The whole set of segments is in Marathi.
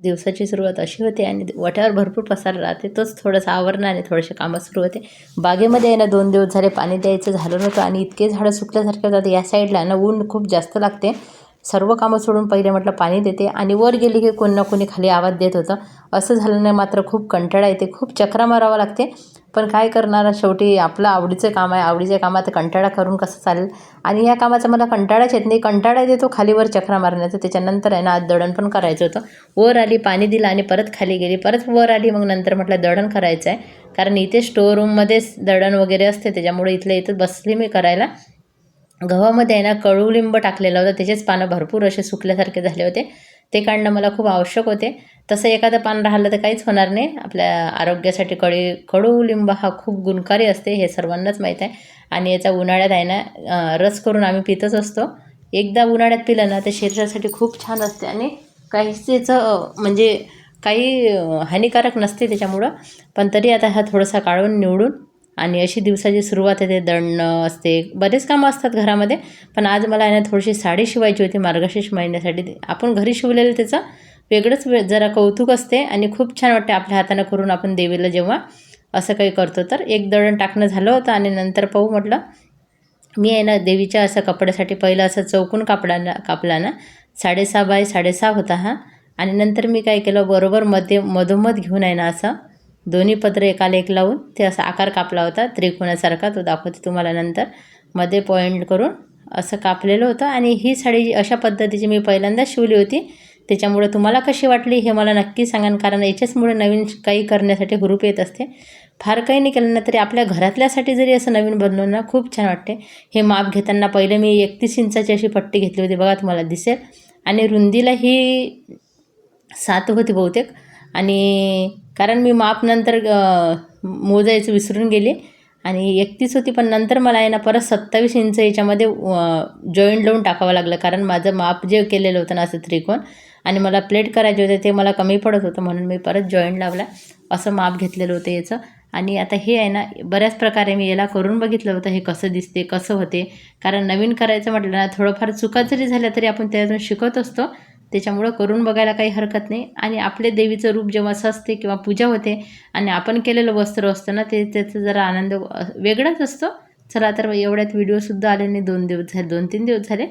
दिवसाची सुरुवात अशी होते आणि वाट्यावर भरपूर पसारा राहते, तोच थोडंसं आवरणं आणि थोडेसे कामं सुरू होते. बागेमध्ये आहे ना 2 दिवस झाले पाणी द्यायचं झालं नव्हतं आणि इतके झाडं सुकल्यासारखे होतात. या साईडला ना ऊन खूप जास्त लागते. सर्व कामं सोडून पहिले म्हटलं पाणी देते आणि वर गेली की कोणी ना कोणी खाली आवाज देत होतं. असं झालं नाही, मात्र खूप कंटाळा येते, खूप चक्रा मारावं लागते. पण काय करणार, शेवटी आपलं आवडीचं काम आहे, आवडीच्या कामात कंटाळा करून कसं चालेल. आणि ह्या कामाचा मला कंटाळाच येत नाही, कंटाळा येतो खालीवर चक्रा मारण्याचं. त्याच्यानंतर आहे ना आज दळण पण करायचं होतं. वर आली, पाणी दिलं आणि परत खाली गेली, परत वर आली. मग नंतर म्हटलं दळण करायचं आहे, कारण इथे स्टोअर रूममध्येच दळण वगैरे असते, त्याच्यामुळे इथं बसली मी करायला. गव्हामध्ये आहे ना कडुलिंब टाकलेलं होतं, त्याचेच पानं भरपूर असे सुकल्यासारखे झाले होते. ते काढणं मला खूप आवश्यक होते. तसं एखादं पान राहिलं तर काहीच होणार नाही आपल्या आरोग्यासाठी. कडुलिंब हा खूप गुणकारी असते, हे सर्वांनाच माहीत आहे. आणि याचा उन्हाळ्यात आहे ना रस करून आम्ही पितच असतो. एकदा उन्हाळ्यात पिलं ना तर शरीरासाठी खूप छान असते आणि काहीच त्याचं म्हणजे काही हानिकारक नसते त्याच्यामुळं. पण तरी आता हा थोडासा काढून निवडून आणि अशी दिवसाची सुरुवात आहे. ते दळणं असते, बरेच कामं असतात घरामध्ये. पण आज मला आहे ना थोडीशी साडी शिवायची होती मार्गशीर्ष महिन्यासाठी. आपण घरी शिवलेलं त्याचं वेगळंच जरा कौतुक असते आणि खूप छान वाटते आपल्या हातानं करून आपण देवीला जेव्हा असं काही करतो. तर एक दळण टाकणं झालं होतं आणि नंतर पाहू म्हटलं. मी आहे ना देवीच्या असं कपड्यासाठी पहिलं असं चौकोन कापला ना 6.5 बाय 6.5 होता हा. आणि नंतर मी काय केलं, बरोबर मधोमध घेऊन आहे ना असं दोन्ही पदर एकाला एक लावून ते असा आकार कापला होता त्रिकोणासारखा. तो दाखवते तुम्हाला नंतर. मध्ये पॉईंट करून असं कापलेलं होतं. आणि ही साडी अशा पद्धतीची मी पहिल्यांदा शिवली होती. त्याच्यामुळे तुम्हाला कशी वाटली हे मला नक्की सांगा, कारण याच्याचमुळे नवीन काही करण्यासाठी हुरूप येत असते. फार काही नाही केलं ना तरी आपल्या घरातल्यासाठी जरी असं नवीन बनवलं ना खूप छान वाटते. हे माप घेताना पहिले मी 31 इंचाची अशी पट्टी घेतली होती, बघा तुम्हाला दिसेल. आणि रुंदीला ही 7 होती बहुतेक. आणि कारण मी माप नंतर मोजायचं विसरून गेले आणि 31 होती. पण नंतर मला आहे ना परत 27 इंच याच्यामध्ये जॉईंट लावून टाकावं लागलं, कारण माझं माप जे केलेलं होतं ना असं त्रिकोण आणि मला प्लेट करायचे होते ते मला कमी पडत होतं, म्हणून मी परत जॉईंट लावला. असं माप घेतलेलं होतं याचं. आणि आता हे आहे ना बऱ्याच प्रकारे मी याला करून बघितलं होतं, हे कसं दिसते कसं होते. कारण नवीन करायचं म्हटलं ना थोडंफार चुका जरी झाल्या तरी आपण त्यातून शिकत असतो. त्याच्यामुळं करून बघायला काही हरकत नाही. आणि आपले देवीचं रूप जेव्हा सजते किंवा पूजा होते आणि आपण केलेलं वस्त्र असतं ना ते त्याचा जरा आनंद वेगळाच असतो. चला तर एवढ्यात व्हिडिओसुद्धा आले नाही, 2-3 दिवस झाले.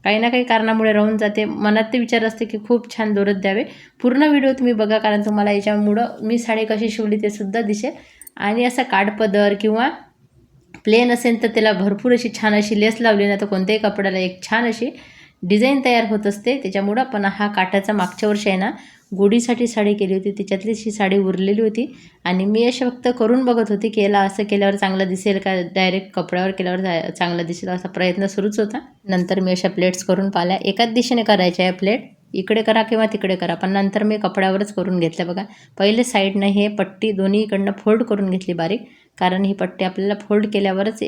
काही ना काही कारणामुळे राहून जाते. मनात ते विचार असते की खूप छान दोरत द्यावे. पूर्ण व्हिडिओ तुम्ही बघा, कारण तुम्हाला याच्यामुळं मी साडी कशी शिवली ते सुद्धा दिसेल. आणि असा काठपदर किंवा प्लेन असेल तर त्याला भरपूर अशी छान अशी लेस लावली ना तर कोणत्याही कपड्याला एक छान अशी डिझाईन तयार होत असते. त्याच्यामुळं पण हा काठाचा मागच्या वर्षी आहे ना गुढीसाठी साडी केली होती, त्याच्यातलीच ही साडी उरलेली होती. आणि मी असे फक्त करून बघत होते की याला असं केल्यावर चांगलं दिसेल का, डायरेक्ट कपड्यावर केल्यावर चांगलं दिसेल, असा प्रयत्न सुरूच होता. नंतर मी अशा प्लेट्स करून पाहिल्या. एकाच दिशेने करायच्या आहे प्लेट, इकडे करा किंवा तिकडे करा. पण नंतर मी कपड्यावरच करून घेतलं बघा. पहिले साईडनं हे पट्टी दोन्हीकडनं फोल्ड करून घेतली बारीक, कारण ही पट्टी आपल्याला फोल्ड केल्यावरच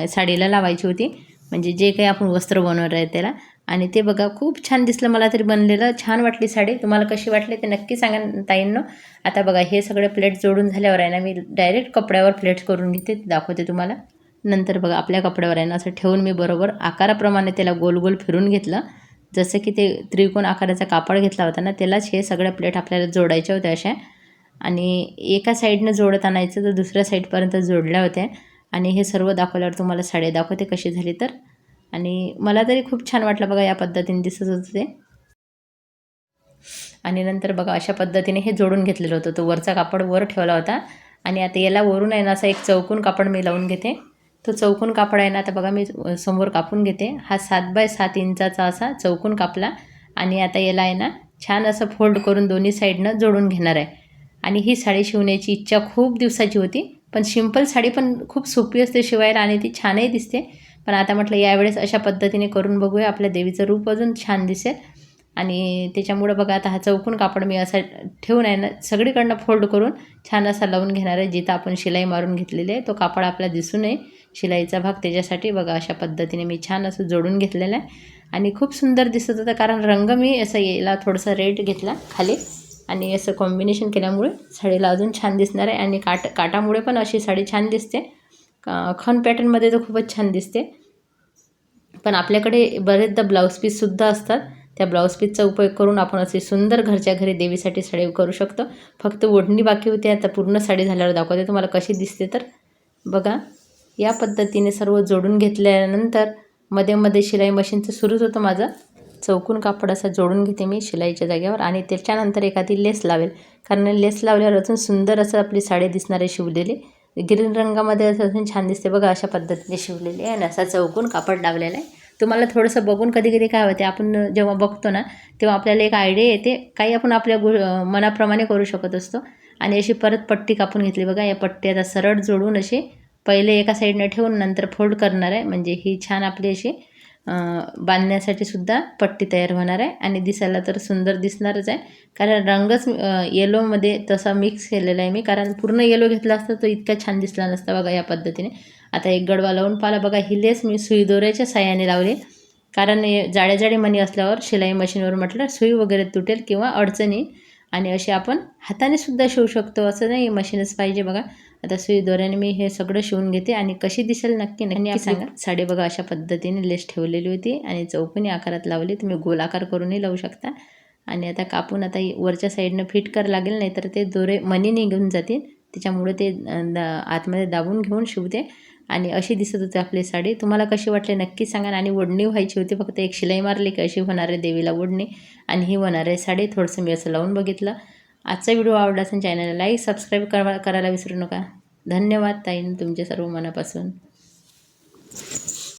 साडीला लावायची होती, म्हणजे जे काही आपण वस्त्र बनवणार आहे त्याला. आणि ते बघा खूप छान दिसलं मला तरी बनलेलं. छान वाटली साडी. तुम्हाला कशी वाटली ते नक्की सांगा ताईंनो. आता बघा हे सगळे प्लेट जोडून झाल्यावर आहे ना मी डायरेक्ट कपड्यावर प्लेट्स करून घेते, दाखवते तुम्हाला. नंतर बघा आपल्या कपड्यावर आहे ना असं ठेवून मी बरोबर आकाराप्रमाणे त्याला गोल गोल फिरून घेतलं. जसं की ते त्रिकोण आकाराचा कापड घेतला होता ना त्यालाच हे सगळ्या प्लेट आपल्याला जोडायच्या होत्या अशा. आणि एका साईडनं जोडत आणायचं तर दुसऱ्या साईडपर्यंत जोडल्या होत्या. आणि हे सर्व दाखवल्यावर तुम्हाला साडी दाखवते कशी झाली तर. आणि मला तरी खूप छान वाटलं बघा, या पद्धतीने दिसत होतं ते. आणि नंतर बघा अशा पद्धतीने हे जोडून घेतलेलं होतं. तो वरचा कापड वर ठेवला होता. आणि आता याला वरून आहे ना असा एक चौकोन कापड मी लावून घेते. तो चौकोन कापड आहे ना आता बघा मी समोर कापून घेते. हा 7 बाय 7 इंचाचा असा चौकोन कापला. आणि आता याला आहे ना छान असं फोल्ड करून दोन्ही साईडनं जोडून घेणार आहे. आणि ही साडी शिवण्याची इच्छा खूप दिवसाची होती. पण सिंपल साडी पण खूप सोपी असते शिवायला आणि ती छानही दिसते. पण आता म्हटलं यावेळेस अशा पद्धतीने करून बघूया, आपल्या देवीचं रूप अजून छान दिसेल. आणि त्याच्यामुळं बघा आता हा चौकोन कापड मी असा ठेवून आहे ना सगळीकडनं फोल्ड करून छान असा लावून घेणार आहे. जिथं आपण शिलाई मारून घेतलेली आहे तो कापड आपला दिसू नये शिलाईचा भाग, त्याच्यासाठी बघा अशा पद्धतीने मी छान असं जोडून घेतलेलं आहे. आणि खूप सुंदर दिसत होतं, कारण रंग मी असं याला थोडासा रेड घेतला खाली आणि असं कॉम्बिनेशन केल्यामुळे साडीला अजून छान दिसणार आहे. आणि काटामुळे पण अशी साडी छान दिसते. खण पॅटर्नमध्ये तर खूपच छान दिसते. पण आपल्याकडे बरेचदा ब्लाऊज पीससुद्धा असतात, त्या ब्लाऊज पीसचा उपयोग करून आपण असे सुंदर घरच्या घरी देवीसाठी साडी करू शकतो. फक्त ओढणी बाकी होती, आता पूर्ण साडी झाल्यावर दाखवते तुम्हाला कशी दिसते. तर बघा, या पद्धतीने सर्व जोडून घेतल्यानंतर मध्ये मध्ये शिलाई मशीनचं सुरूच होतं माझं. चौकोन कापड असा जोडून घेते मी शिलाईच्या जागेवर आणि त्याच्यानंतर एखादी लेस लावेल, कारण लेस लावल्यावर अजून सुंदर असं आपली साडी दिसणार आहे शिवलेली. ग्रीन रंगामध्ये असं अजून छान दिसते बघा, अशा पद्धतीने शिवलेली आहे आणि असा चौकोन कापड लावलेला आहे. तुम्हाला थोडंसं बघून कधी कधी काय होते, आपण जेव्हा बघतो ना तेव्हा आपल्याला एक आयडिया येते, काही आपण आपल्या मनाप्रमाणे करू शकत असतो. आणि अशी परत पट्टी कापून घेतली बघा. या पट्टी आता सरळ जोडून अशी पहिले एका साईडने ठेवून नंतर फोल्ड करणार आहे, म्हणजे ही छान आपली अशी बांधण्यासाठी सुद्धा पट्टी तयार होणार आहे आणि दिसायला तर सुंदर दिसणारच आहे. कारण रंगच येलोमध्ये तसा मिक्स केलेला आहे मी, कारण पूर्ण येलो घेतला असता तो इतका छान दिसला नसता. बघा या पद्धतीने आता एक गडवा लावून पाला बघा. ही लेस मी सुई दोऱ्याच्या साह्याने लावली, कारण जाड्या जाडे मणी असल्यावर शिलाई मशीनवर म्हटलं सुई वगैरे तुटेल किंवा अडचणी, आणि असे आपण हाताने सुद्धा शिवू शकतो, असं नाही मशीनच पाहिजे. बघा आता सुई दोऱ्याने मी हे सगळं शिवून घेते आणि कशी दिसेल नक्की सांगा. साडी बघा अशा पद्धतीने लेस ठेवलेली होती आणि चौकोनी आकारात लावली, तुम्ही गोल आकार करूनही लावू शकता. आणि आता कापून आता वरच्या साईडनं फिट करावं लागेल, नाही तर ते दोरे मणी निघून जातील, त्याच्यामुळे ते आतमध्ये दाबून घेऊन शिवते. आणि अशी दिसत होती आपली साडी. तुम्हाला कशी वाटली नक्की सांगा. आणि ओढणी व्हायची होती, फक्त एक शिलाई मारली की अशी होणार आहे देवीला ओढणी आणि ही होणार आहे साडी. थोडंसं मी असं लावून बघितलं. आजचा व्हिडिओ आवडला असेल चॅनलला लाईक सबस्क्राईब करायला विसरू नका. धन्यवाद ताईंनो तुमचे सर्व मनापासून.